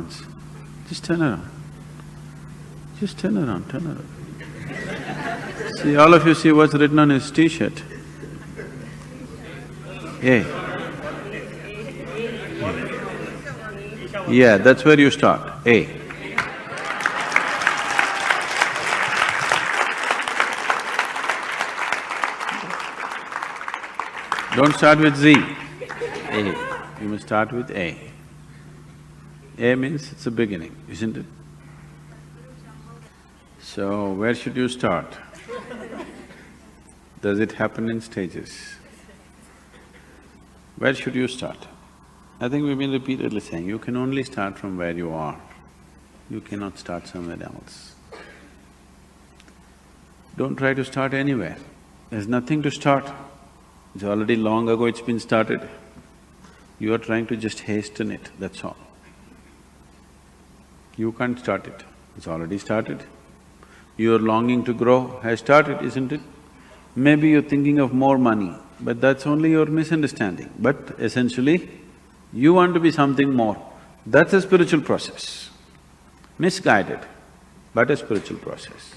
once. Just turn around. Just turn around, turn around. See, all of you see what's written on his t-shirt? A. Yeah, that's where you start, A. Don't start with Z, A. You must start with A. A means it's a beginning, isn't it? So, where should you start? Does it happen in stages? Where should you start? I think we've been repeatedly saying, you can only start from where you are. You cannot start somewhere else. Don't try to start anywhere. There's nothing to start. It's already long ago it's been started. You are trying to just hasten it, that's all. You can't start it, it's already started. Your longing to grow has started, isn't it? Maybe you're thinking of more money, but that's only your misunderstanding. But essentially, you want to be something more. That's a spiritual process. Misguided, but a spiritual process.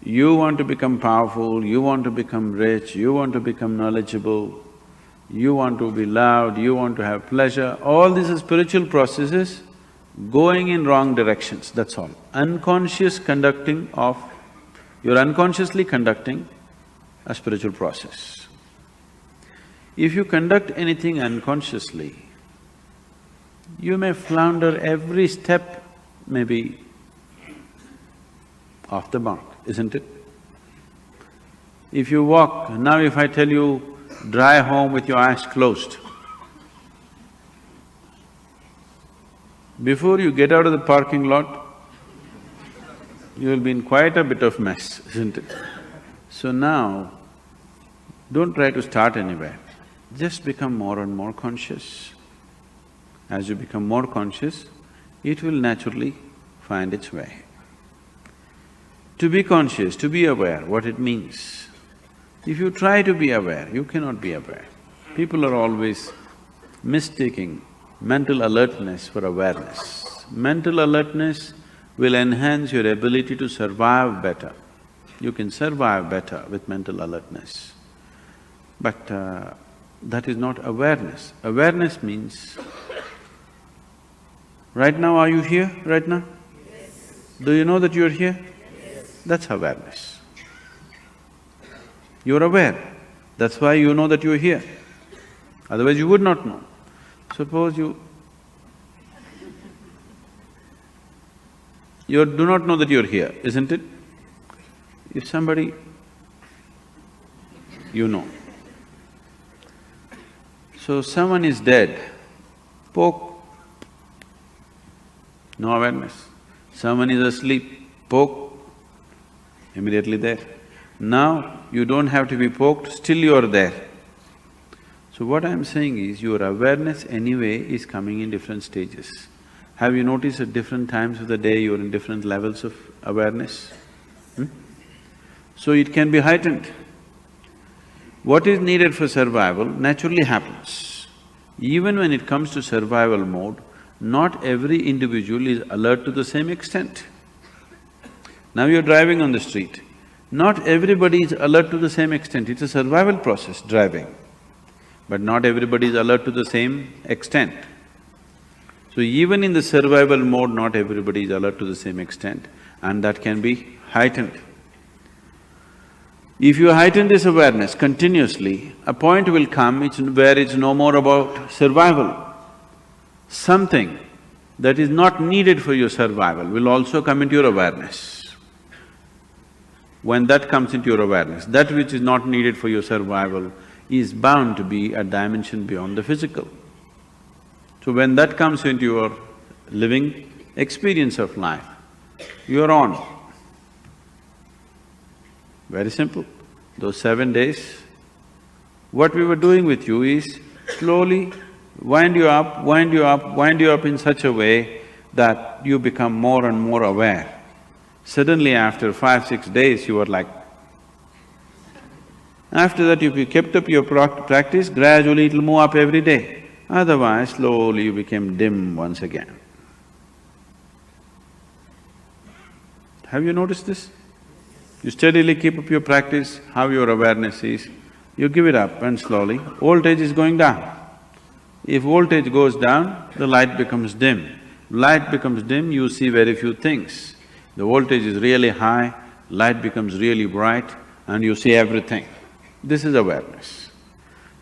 You want to become powerful, you want to become rich, you want to become knowledgeable, you want to be loved, you want to have pleasure, all these are spiritual processes going in wrong directions, that's all. Unconscious conducting of… you're unconsciously conducting a spiritual process. If you conduct anything unconsciously, you may flounder every step, maybe off the mark, isn't it? If you walk… now if I tell you, drive home with your eyes closed, before you get out of the parking lot, you will be in quite a bit of mess, isn't it? So now, don't try to start anywhere, just become more and more conscious. As you become more conscious, it will naturally find its way. To be conscious, to be aware, what it means. If you try to be aware, you cannot be aware. People are always mistaking mental alertness for awareness. Mental alertness will enhance your ability to survive better. You can survive better with mental alertness. But that is not awareness. Awareness means, right now are you here, right now? Yes. Do you know that you're here? Yes. That's awareness. You're aware, that's why you know that you're here. Otherwise you would not know. Suppose you do not know that you're here, isn't it? If somebody… you know. So someone is dead, poke, no awareness. Someone is asleep, poke, immediately there. Now you don't have to be poked, still you're there. So what I'm saying is, your awareness anyway is coming in different stages. Have you noticed at different times of the day you're in different levels of awareness? So it can be heightened. What is needed for survival naturally happens. Even when it comes to survival mode, not every individual is alert to the same extent. Now you're driving on the street, not everybody is alert to the same extent, it's a survival process, driving. But not everybody is alert to the same extent. So even in the survival mode, not everybody is alert to the same extent, and that can be heightened. If you heighten this awareness continuously, a point will come where it's no more about survival. Something that is not needed for your survival will also come into your awareness. When that comes into your awareness, that which is not needed for your survival is bound to be a dimension beyond the physical. So when that comes into your living experience of life, you're on. Very simple. Those 7 days, what we were doing with you is slowly wind you up, wind you up, wind you up in such a way that you become more and more aware. Suddenly after 5-6 days, you were like… After that, if you kept up your practice, gradually it'll move up every day. Otherwise, slowly you became dim once again. Have you noticed this? You steadily keep up your practice, how your awareness is, you give it up and slowly, voltage is going down. If voltage goes down, the light becomes dim. Light becomes dim, you see very few things. The voltage is really high, light becomes really bright and you see everything. This is awareness.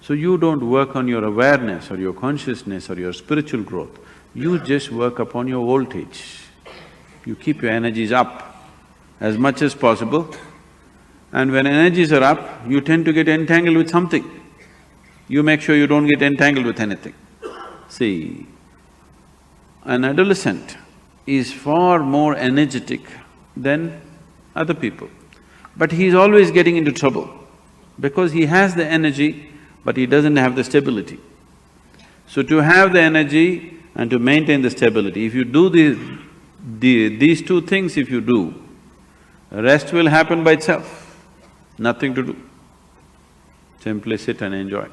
So you don't work on your awareness or your consciousness or your spiritual growth, you just work upon your voltage. You keep your energies up as much as possible, and when energies are up, you tend to get entangled with something. You make sure you don't get entangled with anything. See, an adolescent is far more energetic than other people, but he's always getting into trouble because he has the energy, but he doesn't have the stability. So to have the energy and to maintain the stability, if you do these two things if you do, rest will happen by itself, nothing to do. Simply sit and enjoy.